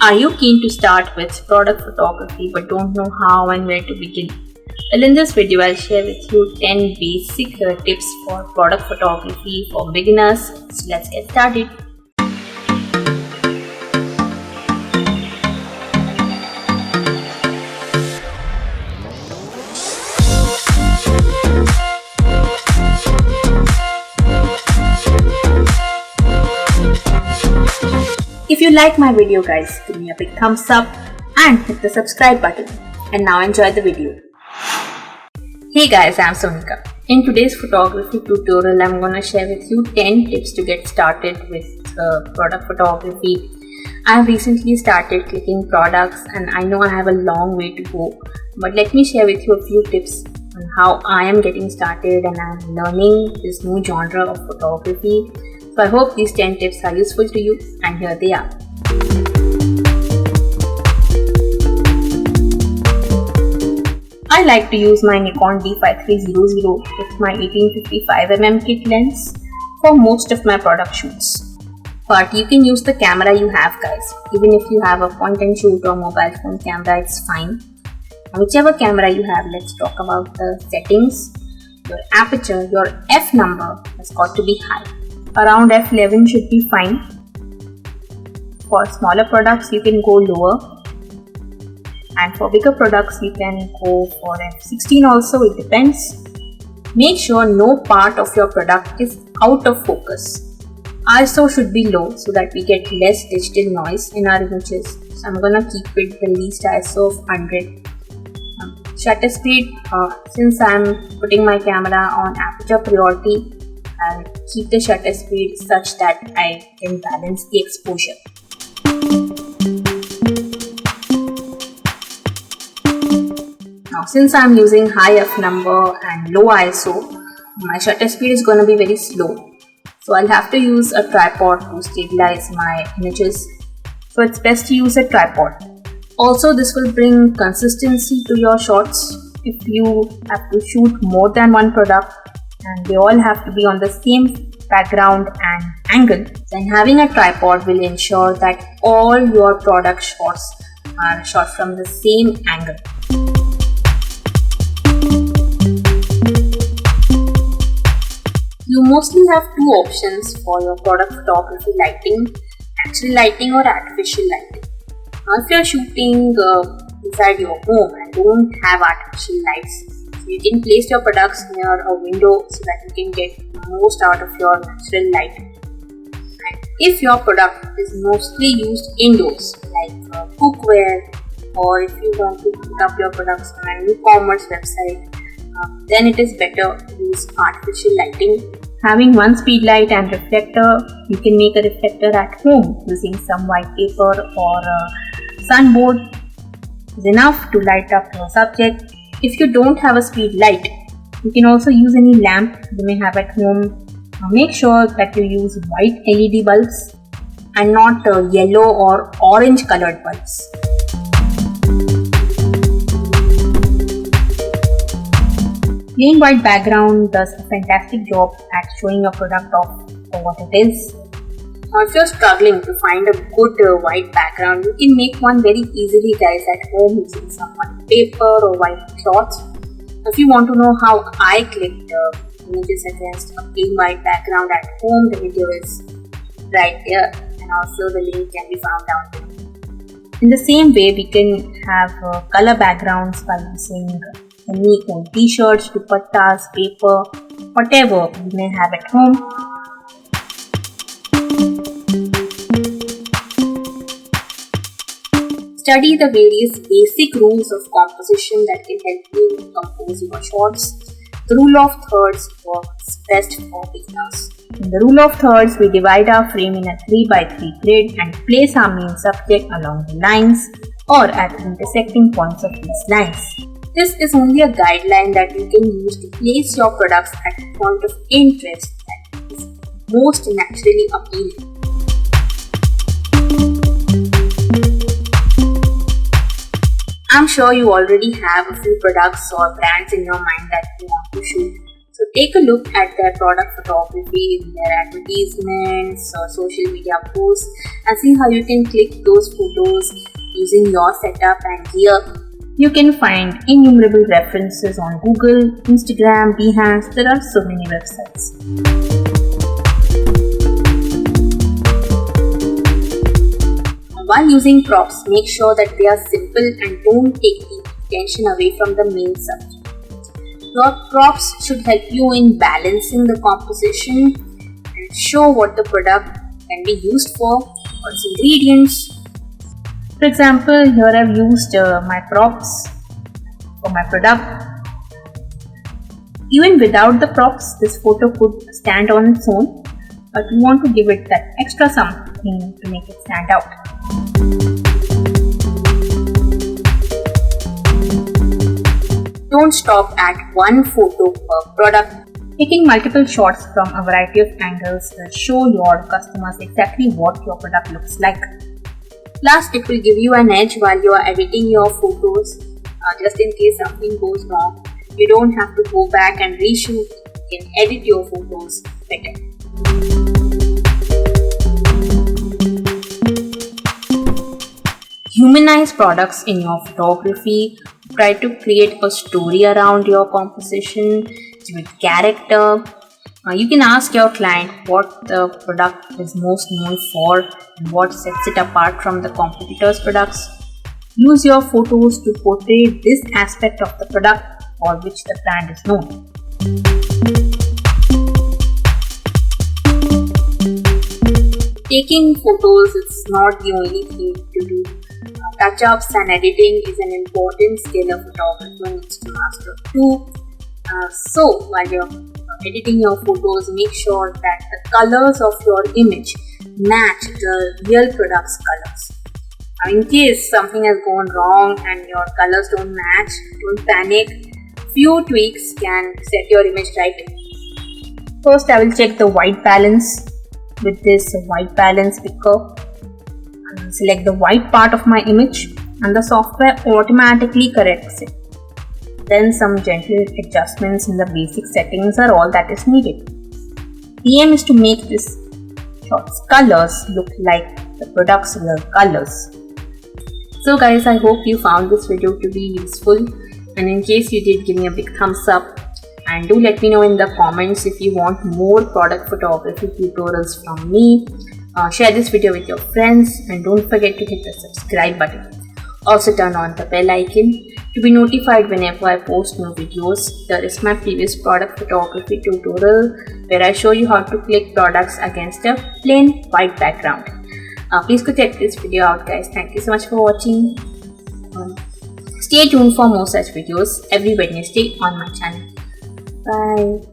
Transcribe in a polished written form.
Are you keen to start with product photography but don't know how and where to begin? Well, in this video, I'll share with you 10 basic tips for product photography for beginners. So let's get started. If you like my video guys, give me a big thumbs up and hit the subscribe button. And now enjoy the video. Hey guys, I'm Sonika. In today's photography tutorial, I'm gonna share with you 10 tips to get started with product photography. I've recently started clicking products and I know I have a long way to go. But let me share with you a few tips on how I am getting started and I'm learning this new genre of photography. So I hope these 10 tips are useful to you, and here they are. I like to use my Nikon D5300 with my 18-55mm kit lens for most of my product shoots. But you can use the camera you have guys. Even if you have a point and shoot or mobile phone camera, it's fine. Now, whichever camera you have, let's talk about the settings. Your aperture, your f number has got to be high. Around f11 should be fine. For smaller products you can go lower, and for bigger products you can go for f16 also, it depends. Make sure no part of your product is out of focus. ISO should be low so that we get less digital noise in our images. So I'm gonna keep it the least ISO of 100. Shutter speed, since I'm putting my camera on aperture priority, I'll keep the shutter speed such that I can balance the exposure. Now since I'm using high f number and low ISO, my shutter speed is going to be very slow. So I'll have to use a tripod to stabilize my images. So it's best to use a tripod. Also, this will bring consistency to your shots. If you have to shoot more than one product and they all have to be on the same background and angle, then having a tripod will ensure that all your product shots are shot from the same angle. You mostly have two options for your product photography lighting: natural lighting or artificial lighting. Now if you are shooting inside your home and don't have artificial lights, you can place your products near a window so that you can get the most out of your natural light. And if your product is mostly used indoors, like cookware, or if you want to put up your products on an e-commerce website, then it is better to use artificial lighting. Having one speed light and reflector, you can make a reflector at home using some white paper or a sunboard is enough to light up your subject. If you don't have a speed light, you can also use any lamp you may have at home. Make sure that you use white LED bulbs and not yellow or orange colored bulbs. Plain white background does a fantastic job at showing your product off for what it is. Now if you're struggling to find a good white background, you can make one very easily guys at home using some white paper or white cloth. If you want to know how I clicked images against a plain white background at home, the video is right here, and also the link can be found down below. In the same way, we can have color backgrounds by using any old t-shirts, dupattas, paper, whatever you may have at home. Study the various basic rules of composition that can help you compose your shots. The rule of thirds works best for beginners. In the rule of thirds, we divide our frame in a 3x3 grid and place our main subject along the lines or at the intersecting points of these lines. This is only a guideline that you can use to place your products at a point of interest that is most naturally appealing. I'm sure you already have a few products or brands in your mind that you want to shoot. So take a look at their product photography, their advertisements or social media posts, and see how you can click those photos using your setup and gear. You can find innumerable references on Google, Instagram, Behance. There are so many websites. While using props, make sure that they are simple and don't take the attention away from the main subject. Your props should help you in balancing the composition and show what the product can be used for, or its ingredients. For example, here I've used my props for my product. Even without the props, this photo could stand on its own, but we want to give it that extra something to make it stand out. Don't stop at one photo per product. Taking multiple shots from a variety of angles will show your customers exactly what your product looks like. Last, it will give you an edge while you are editing your photos. Just in case something goes wrong, you don't have to go back and reshoot. You can edit your photos better. Humanize products in your photography. Try to create a story around your composition with character. You can ask your client what the product is most known for and what sets it apart from the competitors' products. Use your photos to portray this aspect of the product for which the brand is known. Taking photos is not the only thing to do. Touch-ups and editing is an important skill a photographer needs to master too. So while you're editing your photos, make sure that the colors of your image match the real product's colors. In case something has gone wrong and your colors don't match, don't panic. Few tweaks can set your image right. First, I will check the white balance with this white balance picker. Select the white part of my image and the software automatically corrects it. Then some gentle adjustments in the basic settings are all that is needed. The aim is to make this shot's colors look like the product's real colors. So guys, I hope you found this video to be useful, and in case you did, give me a big thumbs up and do let me know in the comments if you want more product photography tutorials from me. Share this video with your friends and don't forget to hit the subscribe button. Also turn on the bell icon to be notified whenever I post new videos. There is my previous product photography tutorial where I show you how to click products against a plain white background. Please go check this video out guys. Thank you so much for watching. Stay tuned for more such videos every Wednesday on my channel. Bye.